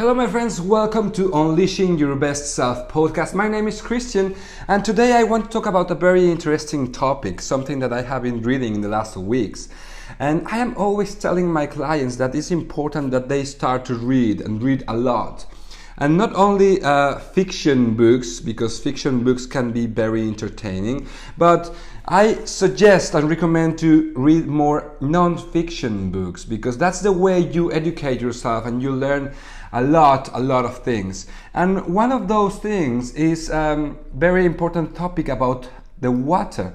Hello my friends, welcome to Unleashing Your Best Self podcast. My name is Christian and today I want to talk about a very interesting topic, something that I have been reading in the last weeks. And I am always telling my clients that it's important that they start to read and read a lot. And not only fiction books, because fiction books can be very entertaining, but I suggest and recommend to read more non-fiction books because that's the way you educate yourself and you learn a lot of things. And one of those things is very important topic about the water.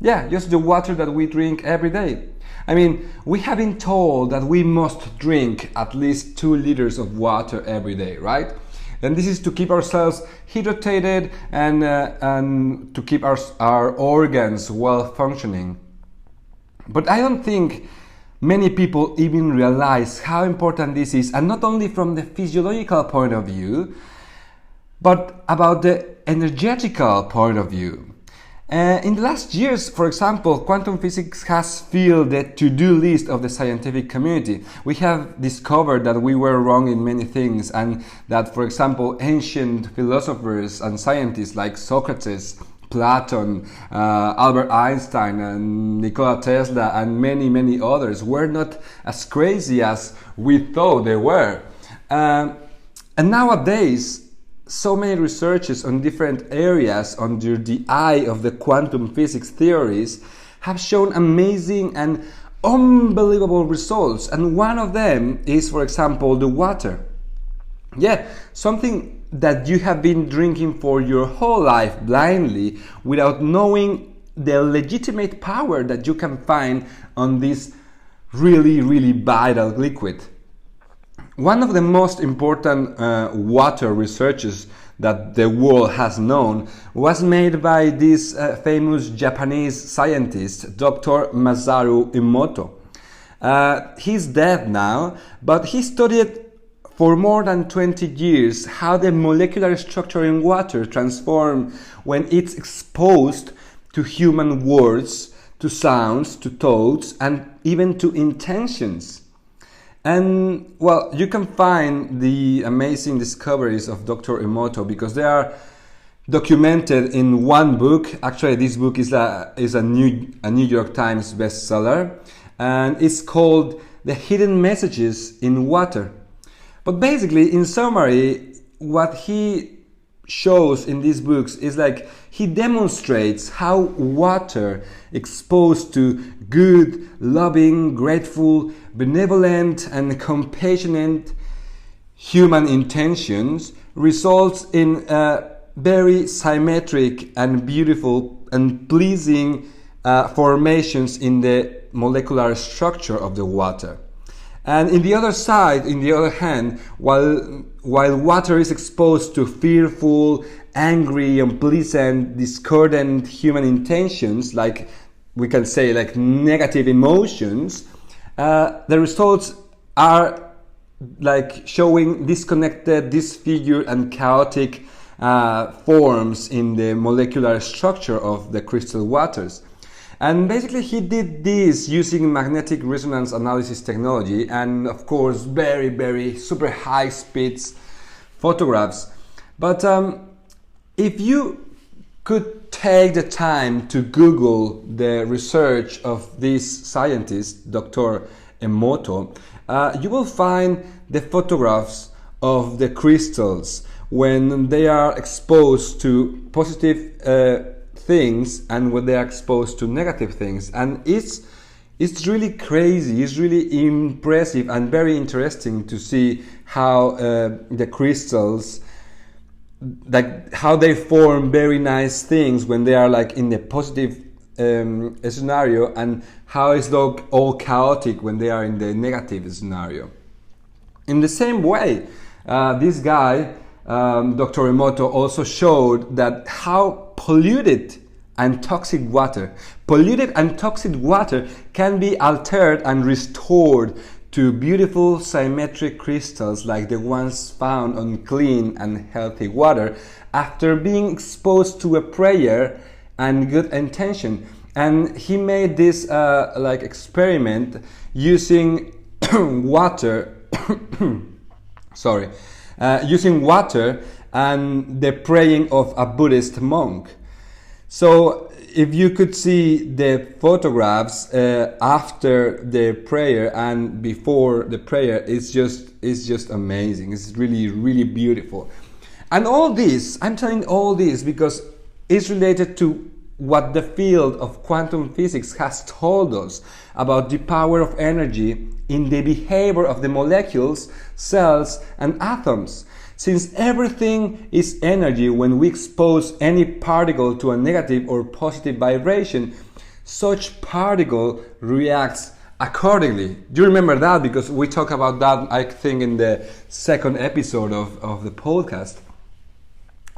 Yeah, just the water that we drink every day. I mean, we have been told that we must drink at least 2 liters of water every day, right? And this is to keep ourselves hydrated and to keep our organs well functioning. But I don't think many people even realize how important this is, and not only from the physiological point of view, but about the energetical point of view. In the last years, for example, quantum physics has filled the to-do list of the scientific community. We have discovered that we were wrong in many things, and that, for example, ancient philosophers and scientists like Socrates, Plato, Albert Einstein, and Nikola Tesla, and many others were not as crazy as we thought they were. And nowadays, so many researchers on different areas under the eye of the quantum physics theories have shown amazing and unbelievable results. And one of them is, for example, the water. Yeah, something that you have been drinking for your whole life blindly without knowing the legitimate power that you can find on this really vital liquid. One of the most important water researches that the world has known was made by this famous Japanese scientist, Dr. Masaru Emoto. He's dead now, but he studied for more than 20 years how the molecular structure in water transforms when it's exposed to human words, to sounds, to thoughts, and even to intentions. And well, you can find the amazing discoveries of Dr. Emoto because they are documented in one book. Actually, this book is a New York Times bestseller, and it's called The Hidden Messages in Water. But basically, in summary, what he shows in these books is like he demonstrates how water exposed to good, loving, grateful, benevolent and compassionate human intentions results in very symmetric and beautiful and pleasing formations in the molecular structure of the water. And in the other hand, while water is exposed to fearful, angry, unpleasant, discordant human intentions, like we can say like negative emotions, the results are like showing disconnected, disfigured and chaotic forms in the molecular structure of the crystal waters. And basically he did this using magnetic resonance analysis technology and of course very super high speeds photographs. But if you could take the time to Google the research of this scientist, Dr. Emoto, you will find the photographs of the crystals when they are exposed to positive things and when they are exposed to negative things, and it's really crazy, it's really impressive and very interesting to see how the crystals, like how they form very nice things when they are like in the positive scenario, and how it's like all chaotic when they are in the negative scenario. In the same way, this guy Dr. Emoto also showed that how polluted and toxic water can be altered and restored to beautiful symmetric crystals like the ones found on clean and healthy water after being exposed to a prayer and good intention. And he made this experiment using water sorry, using water and the praying of a Buddhist monk. So if you could see the photographs after the prayer and before the prayer, it's just amazing. It's really, really beautiful. And all this, I'm telling all this because it's related to what the field of quantum physics has told us about the power of energy in the behavior of the molecules, cells, and atoms. Since everything is energy, when we expose any particle to a negative or positive vibration, such particle reacts accordingly. Do you remember that? Because we talk about that, I think, in the second episode of the podcast.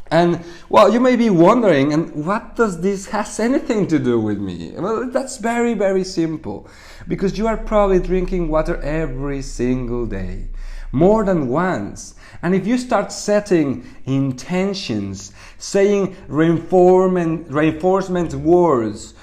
And well, you may be wondering, and what does this has anything to do with me? Well, that's very, very simple. Because you are probably drinking water every single day, more than once. And if you start setting intentions, saying reinforcement words,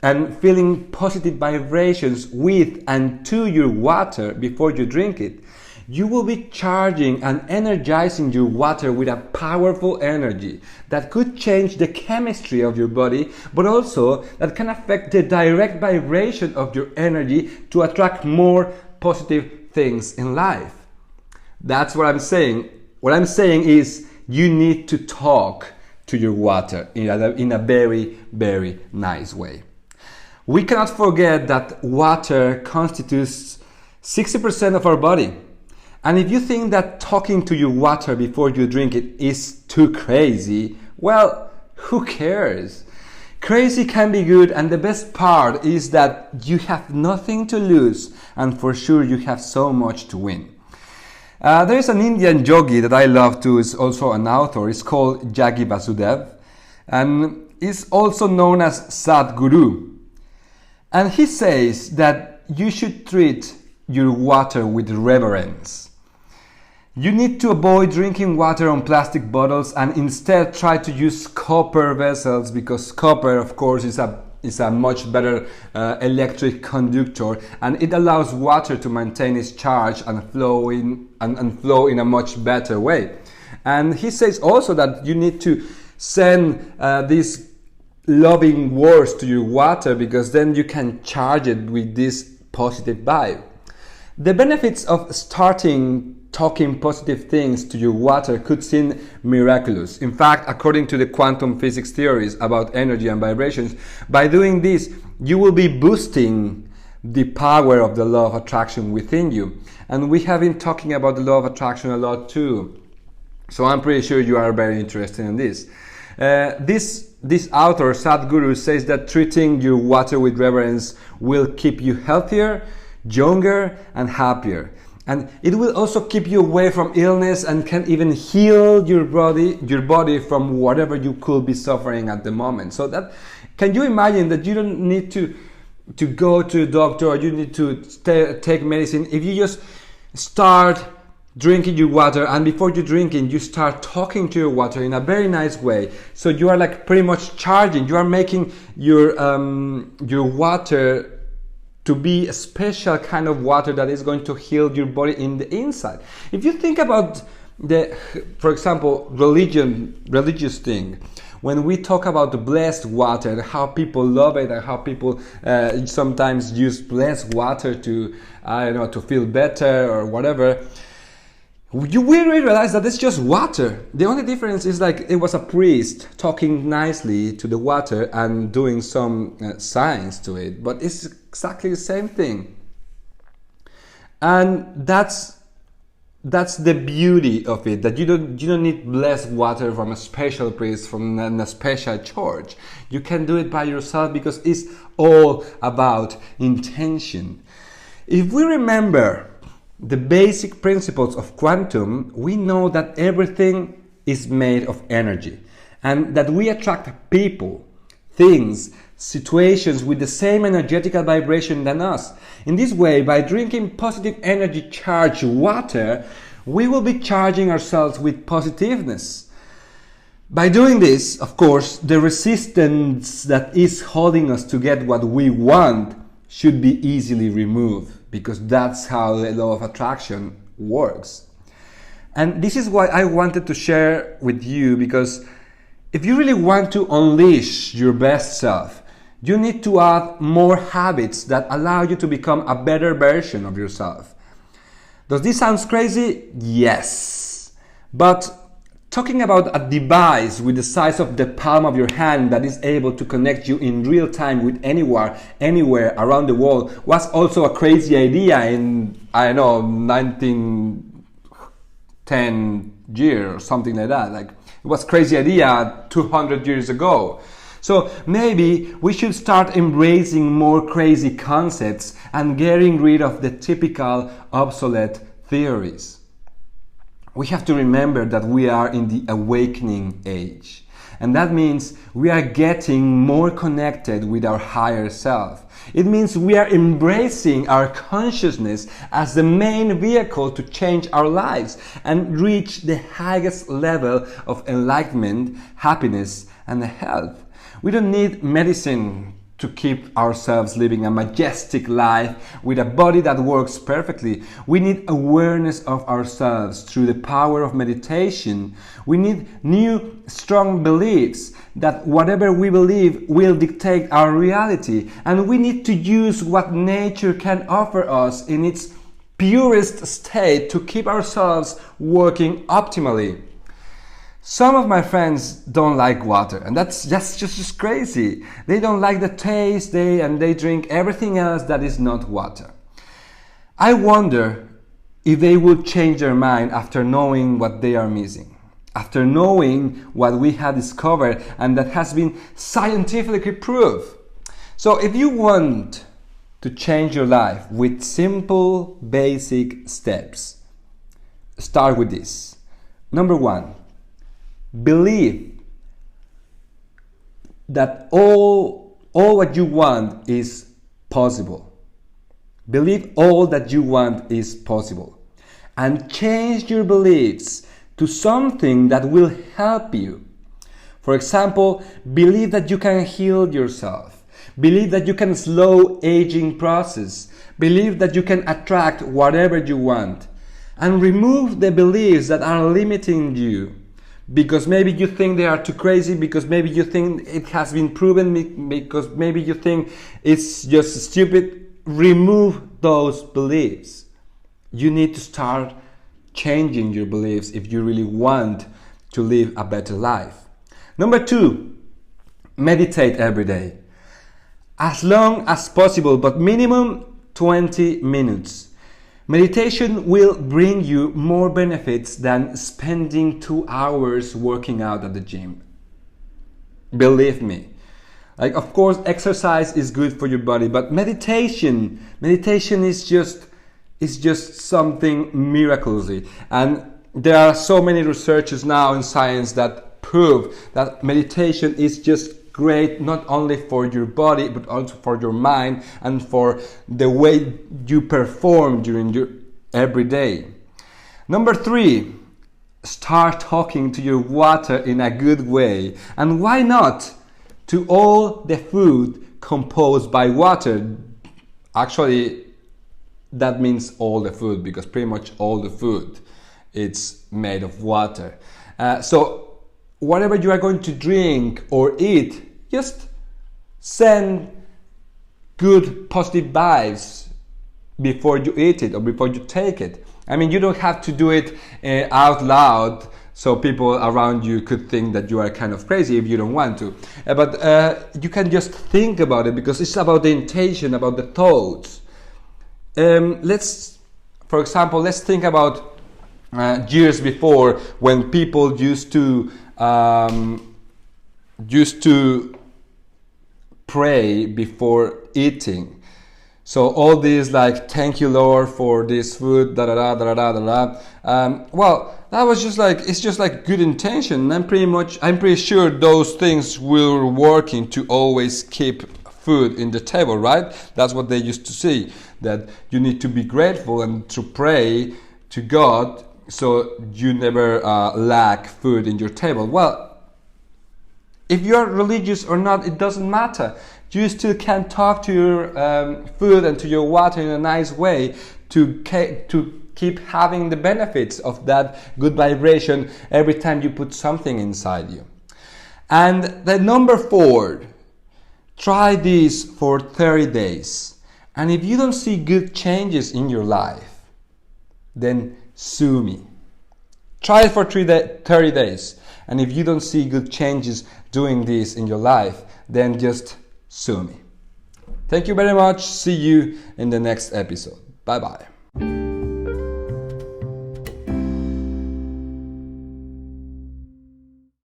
and feeling positive vibrations with and to your water before you drink it, you will be charging and energizing your water with a powerful energy that could change the chemistry of your body, but also that can affect the direct vibration of your energy to attract more positive things in life. That's what I'm saying. What I'm saying is you need to talk to your water in a very, very nice way. We cannot forget that water constitutes 60% of our body. And if you think that talking to your water before you drink it is too crazy, well, who cares? Crazy can be good, and the best part is that you have nothing to lose, and for sure you have so much to win. There is an Indian yogi that I love too, is also an author. It's called Yogi Vasudev, and is also known as Sadhguru. And he says that you should treat your water with reverence. You need to avoid drinking water on plastic bottles and instead try to use copper vessels, because copper, of course, is a much better electric conductor, and it allows water to maintain its charge and flow in a much better way. And he says also that you need to send these loving words to your water, because then you can charge it with this positive vibe. The benefits of starting talking positive things to your water could seem miraculous. In fact, according to the quantum physics theories about energy and vibrations, by doing this, you will be boosting the power of the law of attraction within you. And we have been talking about the law of attraction a lot too. So I'm pretty sure you are very interested in this. This author, Sadhguru, says that treating your water with reverence will keep you healthier, younger, and happier. And it will also keep you away from illness and can even heal your body from whatever you could be suffering at the moment. So that, can you imagine that you don't need to go to a doctor, or you need to take medicine? If you just start drinking your water, and before you drinking, you start talking to your water in a very nice way. So you are like pretty much charging. You are making your water to be a special kind of water that is going to heal your body in the inside. If you think about for example, religious thing, when we talk about the blessed water and how people love it, and how people sometimes use blessed water to, to feel better or whatever, we realize that it's just water. The only difference is like it was a priest talking nicely to the water and doing some science to it, but it's exactly the same thing. And that's the beauty of it, that you don't need blessed water from a special priest, from a special church. You can do it by yourself, because it's all about intention. If we remember the basic principles of quantum, we know that everything is made of energy, and that we attract people, things, situations with the same energetical vibration than us. In this way, by drinking positive energy charged water, we will be charging ourselves with positiveness. By doing this, of course, the resistance that is holding us to get what we want should be easily removed, because that's how the law of attraction works. And this is what I wanted to share with you, because if you really want to unleash your best self, you need to add more habits that allow you to become a better version of yourself. Does this sound crazy? Yes. But talking about a device with the size of the palm of your hand that is able to connect you in real time with anywhere around the world was also a crazy idea in, 1910 year or something like that. Like, it was a crazy idea 200 years ago. So maybe we should start embracing more crazy concepts and getting rid of the typical obsolete theories. We have to remember that we are in the awakening age. And that means we are getting more connected with our higher self. It means we are embracing our consciousness as the main vehicle to change our lives and reach the highest level of enlightenment, happiness, and health. We don't need medicine to keep ourselves living a majestic life with a body that works perfectly. We need awareness of ourselves through the power of meditation. We need new, strong beliefs that whatever we believe will dictate our reality. And we need to use what nature can offer us in its purest state to keep ourselves working optimally. Some of my friends don't like water, and that's just crazy. They don't like the taste, and they drink everything else that is not water. I wonder if they would change their mind after knowing what they are missing, after knowing what we have discovered and that has been scientifically proved. So if you want to change your life with simple, basic steps, start with this. Number 1. Believe that all what you want is possible. Believe all that you want is possible. And change your beliefs to something that will help you. For example, believe that you can heal yourself. Believe that you can slow aging process. Believe that you can attract whatever you want. And remove the beliefs that are limiting you. Because maybe you think they are too crazy, because maybe you think it has been proven, because maybe you think it's just stupid. Remove those beliefs. You need to start changing your beliefs if you really want to live a better life. Number 2, meditate every day. As long as possible, but minimum 20 minutes. Meditation will bring you more benefits than spending 2 hours working out at the gym. Believe me. Like, of course, exercise is good for your body, but meditation is just something miraculously. And there are so many researchers now in science that prove that meditation is just great, not only for your body but also for your mind and for the way you perform during your everyday. Number 3, start talking to your water in a good way. And why not to all the food composed by water? Actually, that means all the food, because pretty much all the food it's made of water. So whatever you are going to drink or eat, just send good positive vibes before you eat it or before you take it. I mean, you don't have to do it out loud so people around you could think that you are kind of crazy if you don't want to. But you can just think about it, because it's about the intention, about the thoughts. For example, let's think about years before, when people used to pray before eating. So all these, like, thank you Lord for this food, da da da da da da da. Well, that was just like, it's just like good intention. I'm pretty sure those things were working to always keep food in the table, right? That's what they used to say, that you need to be grateful and to pray to God so you never lack food in your table. Well, if you are religious or not, it doesn't matter. You still can talk to your food and to your water in a nice way to keep having the benefits of that good vibration every time you put something inside you. And the number 4, try this for 30 days. And if you don't see good changes in your life, then sue me. Try it for 30 days. And if you don't see good changes doing this in your life, then just sue me. Thank you very much. See you in the next episode. Bye bye.